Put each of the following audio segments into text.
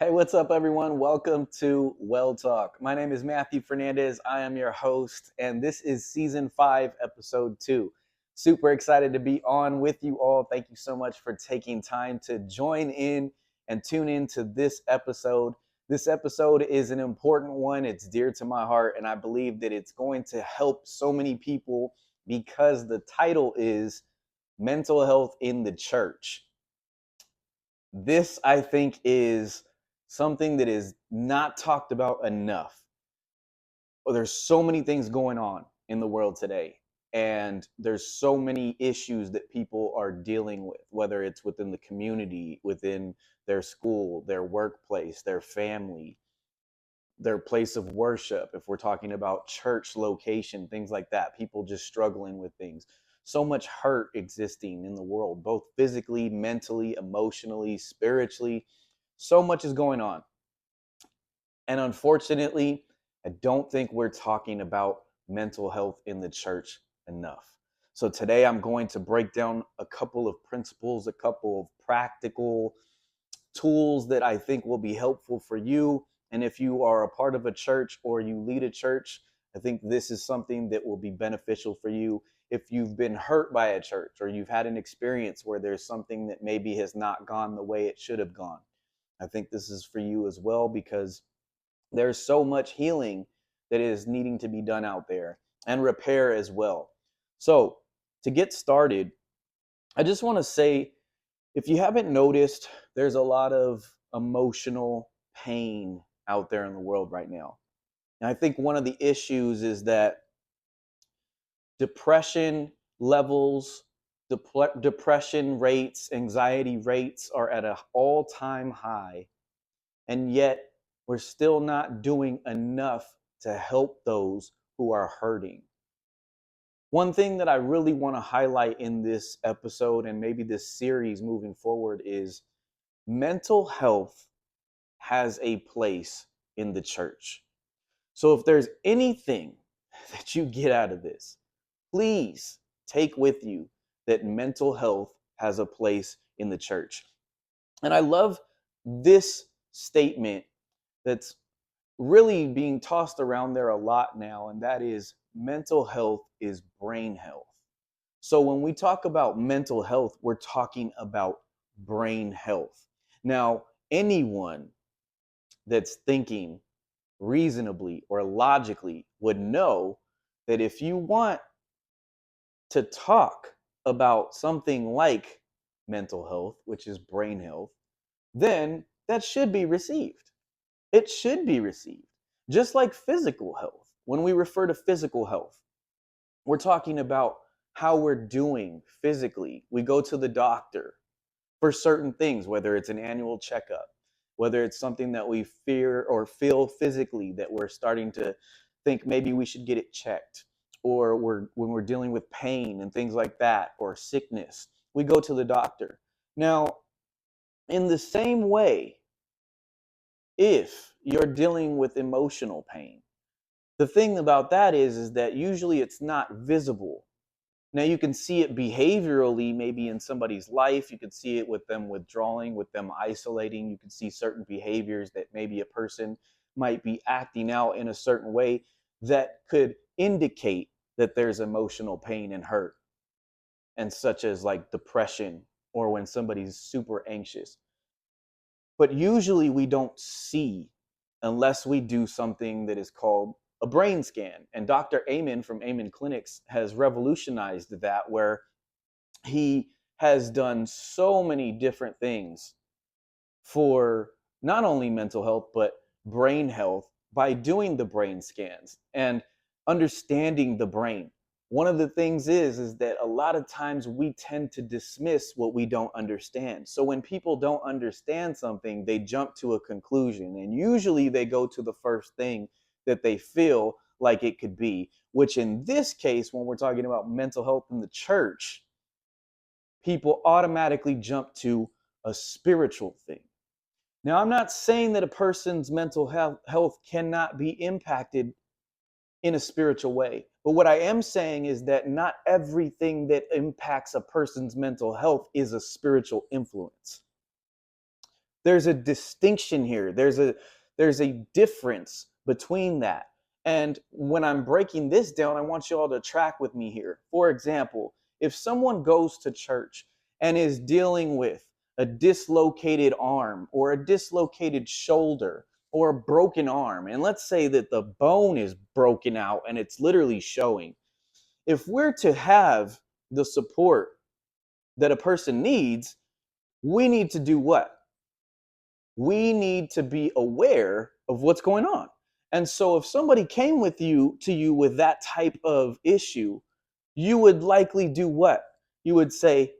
Hey, what's up, everyone? Welcome to Well Talk. My name is Matthew Fernandez. I am your host, and this is season 5, episode 2. Super excited to be on with you all. Thank you so much for taking time to join in and tune in to this episode. This episode is an important one, it's dear to my heart, and I believe that it's going to help so many people because the title is Mental Health in the Church. This, I think, is something that is not talked about enough. Well, there's so many things going on in the world today, and there's so many issues that people are dealing with, whether it's within the community, within their school, their workplace, their family, their place of worship. If we're talking about church location, things like that, people just struggling with things. So much hurt existing in the world, both physically, mentally, emotionally, spiritually. So much is going on. And unfortunately, I don't think we're talking about mental health in the church enough. So today I'm going to break down a couple of principles, a couple of practical tools that I think will be helpful for you. And if you are a part of a church or you lead a church, I think this is something that will be beneficial for you. If you've been hurt by a church or you've had an experience where there's something that maybe has not gone the way it should have gone, I think this is for you as well because there's so much healing that is needing to be done out there and repair as well. So, to get started, I just want to say if you haven't noticed, there's a lot of emotional pain out there in the world right now. And I think one of the issues is that depression levels, depression rates, anxiety rates are at an all-time high, and yet we're still not doing enough to help those who are hurting. One thing that I really want to highlight in this episode and maybe this series moving forward is mental health has a place in the church. So if there's anything that you get out of this, please take with you that mental health has a place in the church. And I love this statement that's really being tossed around there a lot now, and that is mental health is brain health. So when we talk about mental health, we're talking about brain health. Now, anyone that's thinking reasonably or logically would know that if you want to talk about something like mental health, which is brain health, then that should be received. It should be received. Just like physical health. When we refer to physical health, we're talking about how we're doing physically. We go to the doctor for certain things, whether it's an annual checkup, whether it's something that we fear or feel physically that we're starting to think maybe we should get it checked, or when we're dealing with pain and things like that, or sickness, we go to the doctor. Now, in the same way, if you're dealing with emotional pain, the thing about that is that usually it's not visible. Now you can see it behaviorally, maybe in somebody's life. You could see it with them withdrawing, with them isolating. You could see certain behaviors that maybe a person might be acting out in a certain way that could indicate that there's emotional pain and hurt, and such as like depression or when somebody's super anxious. But usually we don't see unless we do something that is called a brain scan. And Dr. Amen from Amen Clinics has revolutionized that, where he has done so many different things for not only mental health, but brain health by doing the brain scans and understanding the brain. One of the things is that a lot of times we tend to dismiss what we don't understand. So when people don't understand something, they jump to a conclusion, and usually they go to the first thing that they feel like it could be, which in this case, when we're talking about mental health in the church, people automatically jump to a spiritual thing. Now, I'm not saying that a person's mental health cannot be impacted in a spiritual way. But what I am saying is that not everything that impacts a person's mental health is a spiritual influence. There's a distinction here. There's a difference between that. And when I'm breaking this down, I want you all to track with me here. For example, if someone goes to church and is dealing with a dislocated arm or a dislocated shoulder or a broken arm, and let's say that the bone is broken out and it's literally showing, if we're to have the support that a person needs, we need to do what? We need to be aware of what's going on. And so if somebody came to you with that type of issue, you would likely do what? You would say,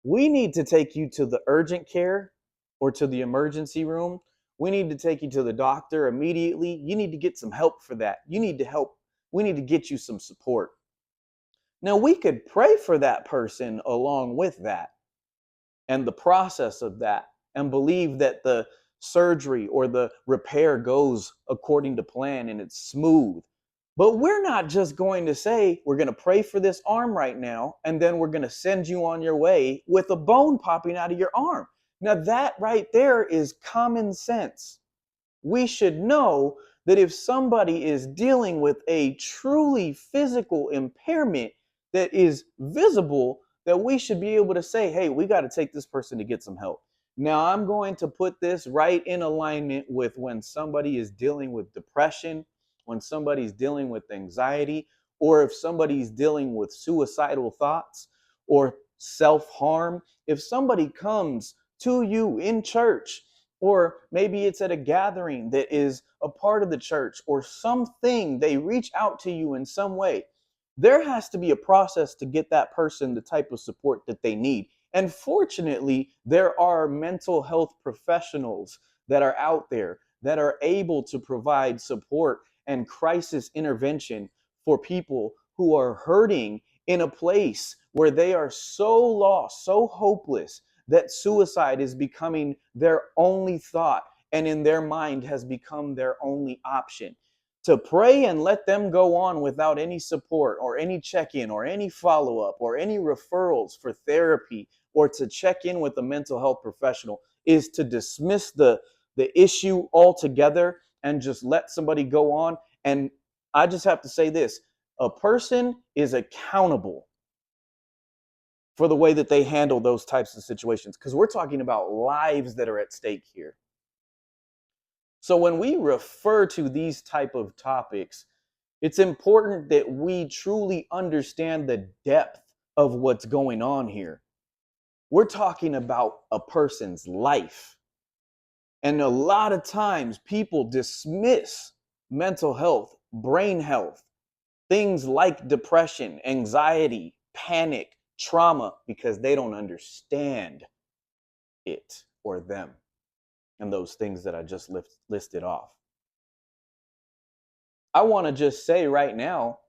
we need to take you to the urgent care or to the emergency room. We need to take you to the doctor immediately. You need to get some help for that. You need to help. We need to get you some support. Now, we could pray for that person along with that and the process of that, and believe that the surgery or the repair goes according to plan and it's smooth. But we're not just going to say, we're going to pray for this arm right now, and then we're going to send you on your way with a bone popping out of your arm. Now, that right there is common sense. We should know that if somebody is dealing with a truly physical impairment that is visible, that we should be able to say, hey, we got to take this person to get some help. Now, I'm going to put this right in alignment with when somebody is dealing with depression, when somebody's dealing with anxiety, or if somebody's dealing with suicidal thoughts or self-harm. If somebody comes to you in church, or maybe it's at a gathering that is a part of the church, or something, they reach out to you in some way, there has to be a process to get that person the type of support that they need. And fortunately, there are mental health professionals that are out there that are able to provide support and crisis intervention for people who are hurting in a place where they are so lost, so hopeless, that suicide is becoming their only thought and in their mind has become their only option. To pray and let them go on without any support or any check-in or any follow-up or any referrals for therapy or to check in with a mental health professional is to dismiss the issue altogether and just let somebody go on. And I just have to say this, a person is accountable for the way that they handle those types of situations, because we're talking about lives that are at stake here. So when we refer to these type of topics, it's important that we truly understand the depth of what's going on here. We're talking about a person's life. And a lot of times people dismiss mental health, brain health, things like depression, anxiety, panic, trauma, because they don't understand it or them and those things that I just listed off. I want to just say right now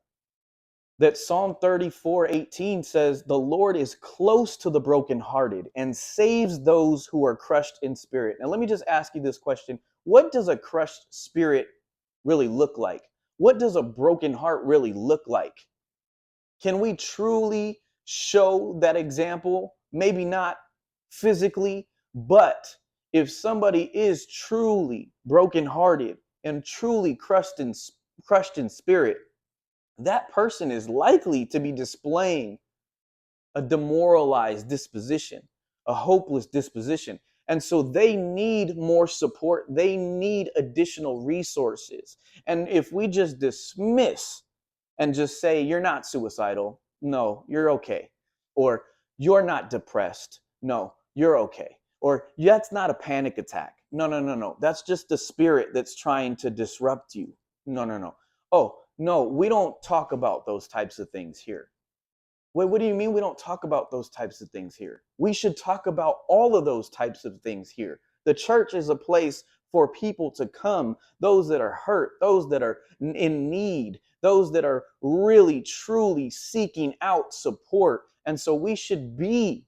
that Psalm 34:18 says, the Lord is close to the brokenhearted and saves those who are crushed in spirit. Now, let me just ask you this question. What does a crushed spirit really look like? What does a broken heart really look like? Can we truly show that example? Maybe not physically, but if somebody is truly brokenhearted and truly crushed in spirit, that person is likely to be displaying a demoralized disposition, a hopeless disposition. And so they need more support. They need additional resources. And if we just dismiss and just say, you're not suicidal, no, you're okay. Or you're not depressed, no, you're okay. Or that's not a panic attack. No, no, no, no. That's just the spirit that's trying to disrupt you. No, no, no. Oh, no, we don't talk about those types of things here. Wait, what do you mean we don't talk about those types of things here? We should talk about all of those types of things here. The church is a place for people to come, those that are hurt, those that are in need, those that are really, truly seeking out support. And so we should be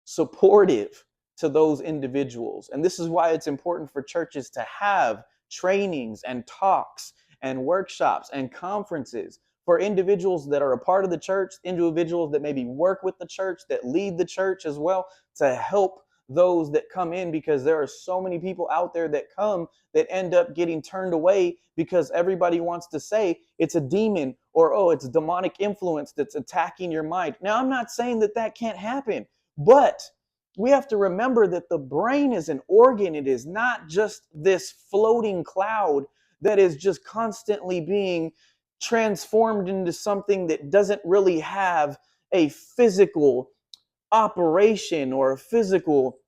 supportive to those individuals. And this is why it's important for churches to have trainings and talks and workshops and conferences for individuals that are a part of the church, individuals that maybe work with the church, that lead the church as well, to help those that come in, because there are so many people out there that come that end up getting turned away because everybody wants to say it's a demon, or, oh, it's demonic influence that's attacking your mind. Now, I'm not saying that that can't happen, but we have to remember that the brain is an organ. It is not just this floating cloud that is just constantly being transformed into something that doesn't really have a physical operation or a physical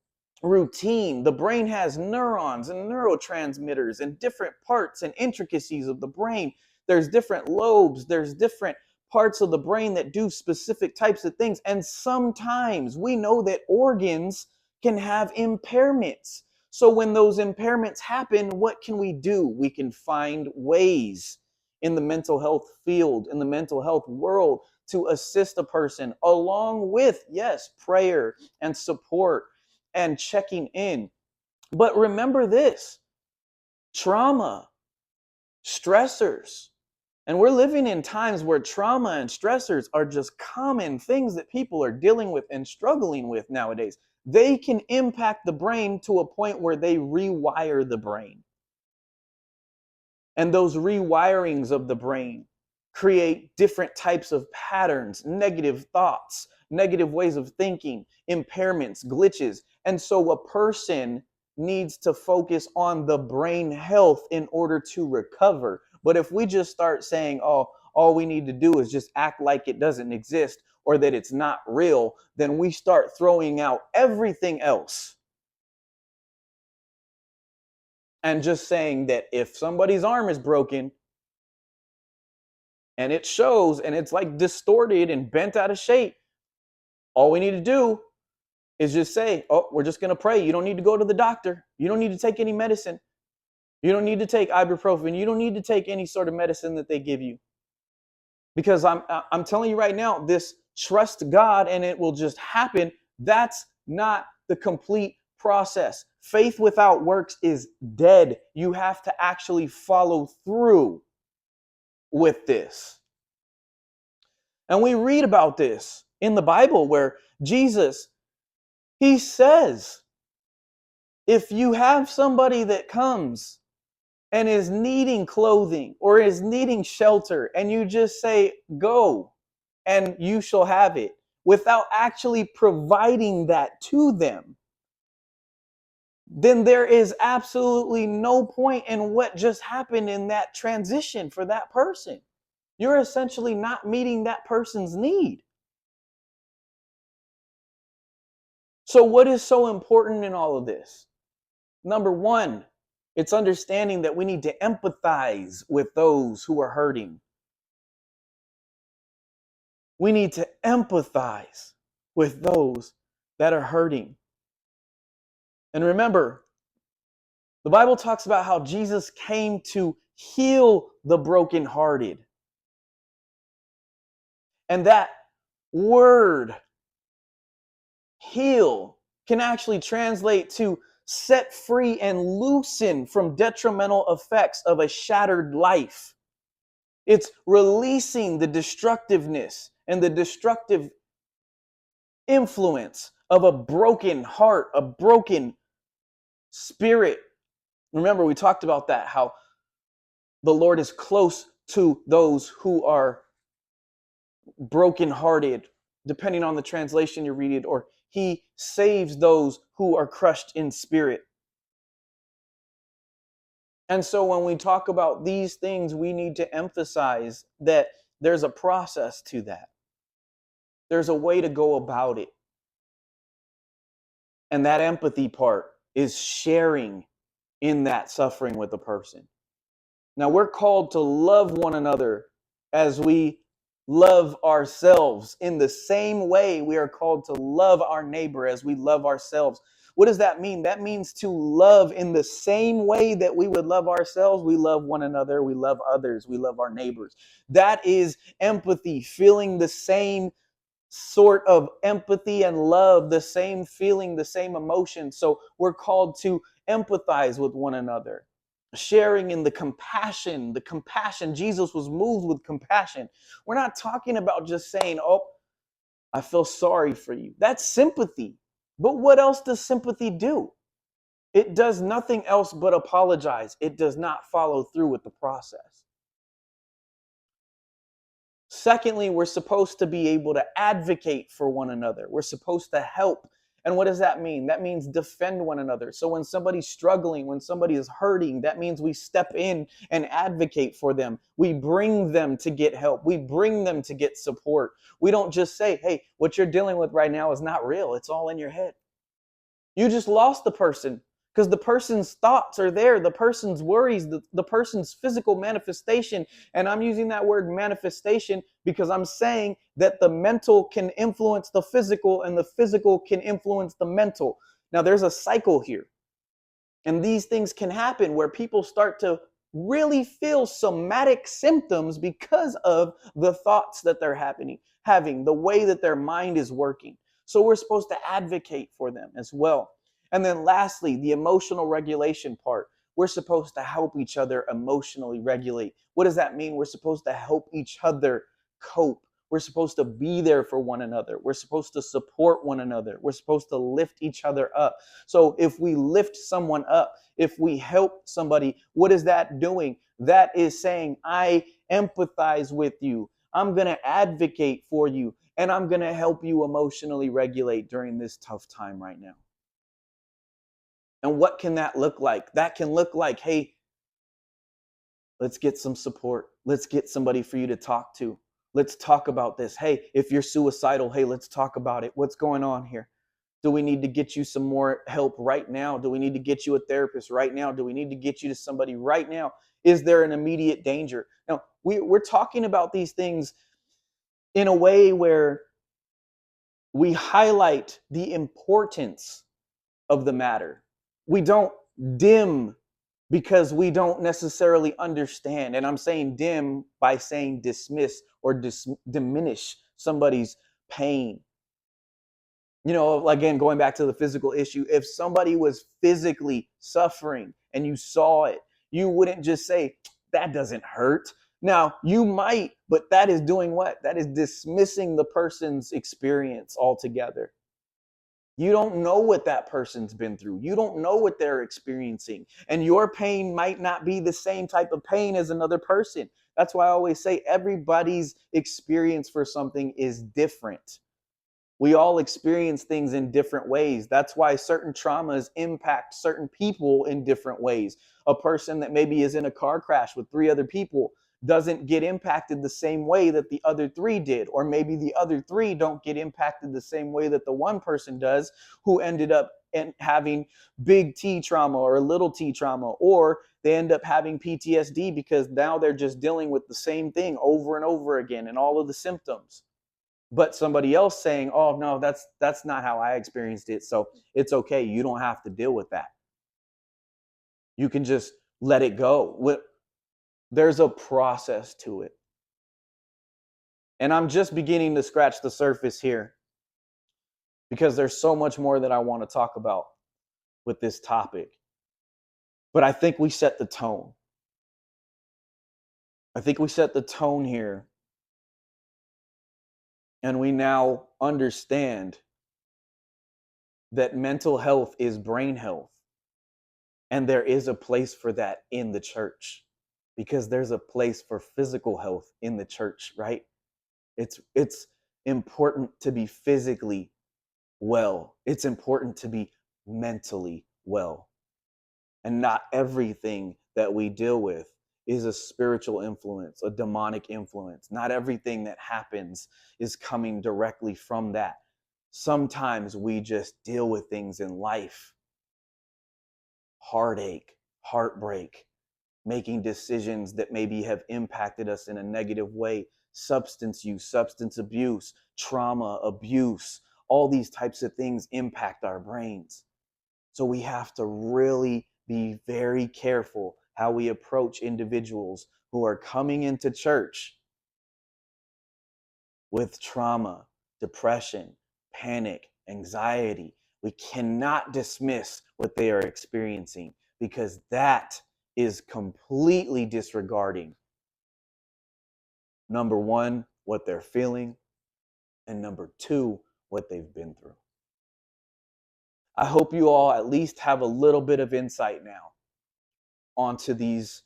routine. The brain has neurons and neurotransmitters and different parts and intricacies of the brain. There's different lobes, there's different parts of the brain that do specific types of things. And sometimes we know that organs can have impairments. So when those impairments happen, what can we do? We can find ways in the mental health field, in the mental health world, to assist a person, along with, yes, prayer and support and checking in. But remember this: trauma, stressors, and we're living in times where trauma and stressors are just common things that people are dealing with and struggling with nowadays. They can impact the brain to a point where they rewire the brain. And those rewirings of the brain create different types of patterns, negative thoughts, negative ways of thinking, impairments, glitches. And so a person needs to focus on the brain health in order to recover. But if we just start saying, oh, all we need to do is just act like it doesn't exist or that it's not real, then we start throwing out everything else. And just saying that if somebody's arm is broken and it shows and it's like distorted and bent out of shape, all we need to do is just say, oh, we're just going to pray. You don't need to go to the doctor. You don't need to take any medicine. You don't need to take ibuprofen. You don't need to take any sort of medicine that they give you. Because I'm telling you right now, this trust God and it will just happen, that's not the complete process. Faith without works is dead. You have to actually follow through with this. And we read about this in the Bible where Jesus, he says, if you have somebody that comes and is needing clothing or is needing shelter, and you just say, go and you shall have it, without actually providing that to them, then there is absolutely no point in what just happened in that transition for that person. You're essentially not meeting that person's need. So what is so important in all of this? Number one, it's understanding that we need to empathize with those who are hurting. We need to empathize with those that are hurting. And remember, the Bible talks about how Jesus came to heal the brokenhearted. And that word, heal, can actually translate to set free and loosen from detrimental effects of a shattered life. It's releasing the destructiveness and the destructive influence of a broken heart, a broken spirit. Remember, we talked about that, how the Lord is close to those who are brokenhearted, depending on the translation you read it, or he saves those who are crushed in spirit. And so when we talk about these things, we need to emphasize that there's a process to that. There's a way to go about it. And that empathy part is sharing in that suffering with the person. Now, we're called to love one another as we love ourselves. In the same way, we are called to love our neighbor as we love ourselves. What does that mean? That means to love in the same way that we would love ourselves. We love one another. We love others. We love our neighbors. That is empathy, feeling the same sort of empathy and love, the same feeling, the same emotion. So we're called to empathize with one another, sharing in the compassion. The compassion, Jesus was moved with compassion. We're not talking about just saying, oh, I feel sorry for you. That's sympathy. But what else does sympathy do? It does nothing else but apologize. It does not follow through with the process. Secondly, we're supposed to be able to advocate for one another. We're supposed to help. And what does that mean? That means defend one another. So when somebody's struggling, when somebody is hurting, that means we step in and advocate for them. We bring them to get help. We bring them to get support. We don't just say, hey, what you're dealing with right now is not real. It's all in your head. You just lost the person because the person's thoughts are there, the person's worries, the person's physical manifestation. And I'm using that word manifestation because I'm saying that the mental can influence the physical and the physical can influence the mental. Now, there's a cycle here. And these things can happen where people start to really feel somatic symptoms because of the thoughts that they're having, the way that their mind is working. So we're supposed to advocate for them as well. And then lastly, the emotional regulation part. We're supposed to help each other emotionally regulate. What does that mean? We're supposed to help each other cope. We're supposed to be there for one another. We're supposed to support one another. We're supposed to lift each other up. So if we lift someone up, if we help somebody, what is that doing? That is saying, I empathize with you. I'm going to advocate for you, and I'm going to help you emotionally regulate during this tough time right now. And what can that look like? That can look like, hey, let's get some support. Let's get somebody for you to talk to. Let's talk about this. Hey, if you're suicidal, hey, let's talk about it. What's going on here? Do we need to get you some more help right now? Do we need to get you a therapist right now? Do we need to get you to somebody right now? Is there an immediate danger? Now, we're talking about these things in a way where we highlight the importance of the matter. We don't dim because we don't necessarily understand. And I'm saying dim by saying dismiss or diminish somebody's pain. You know, again, going back to the physical issue, if somebody was physically suffering and you saw it, you wouldn't just say, that doesn't hurt. Now, you might, but that is doing what? That is dismissing the person's experience altogether. You don't know what that person's been through. You don't know what they're experiencing. And your pain might not be the same type of pain as another person. That's why I always say everybody's experience for something is different. We all experience things in different ways. That's why certain traumas impact certain people in different ways. A person that maybe is in a car crash with three other people doesn't get impacted the same way that the other three did. Or maybe the other three don't get impacted the same way that the one person does who ended up having big T trauma or little T trauma, or they end up having PTSD because now they're just dealing with the same thing over and over again and all of the symptoms. But somebody else saying, oh no, that's not how I experienced it, so it's okay, you don't have to deal with that, you can just let it go. There's a process to it, and I'm just beginning to scratch the surface here because there's so much more that I want to talk about with this topic. But I think we set the tone. I think we set the tone here, and we now understand that mental health is brain health. And there is a place for that in the church because there's a place for physical health in the church, right? It's important to be physically well. It's important to be mentally well. And not everything that we deal with is a spiritual influence, a demonic influence. Not everything that happens is coming directly from that. Sometimes we just deal with things in life, heartache, heartbreak, making decisions that maybe have impacted us in a negative way, substance use, substance abuse, trauma, abuse, all these types of things impact our brains. So we have to really be very careful how we approach individuals who are coming into church with trauma, depression, panic, anxiety. We cannot dismiss what they are experiencing because that is completely disregarding, number one, what they're feeling, and number two, what they've been through. I hope you all at least have a little bit of insight now onto these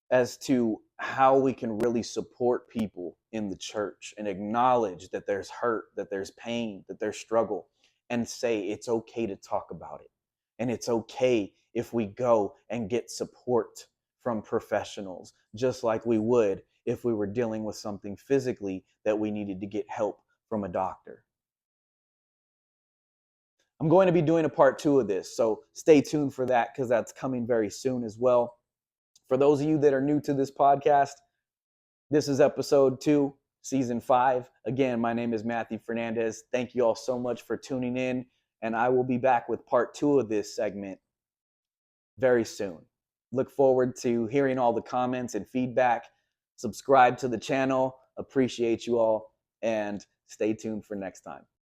as to how we can really support people in the church and acknowledge that there's hurt, that there's pain, that there's struggle, and say it's okay to talk about it. And it's okay if we go and get support from professionals, just like we would if we were dealing with something physically that we needed to get help from a doctor. I'm going to be doing a part 2 of this, so stay tuned for that because that's coming very soon as well. For those of you that are new to this podcast, this is episode 2, season 5. Again, my name is Matthew Fernandez. Thank you all so much for tuning in, and I will be back with part 2 of this segment very soon. Look forward to hearing all the comments and feedback. Subscribe to the channel. Appreciate you all, and stay tuned for next time.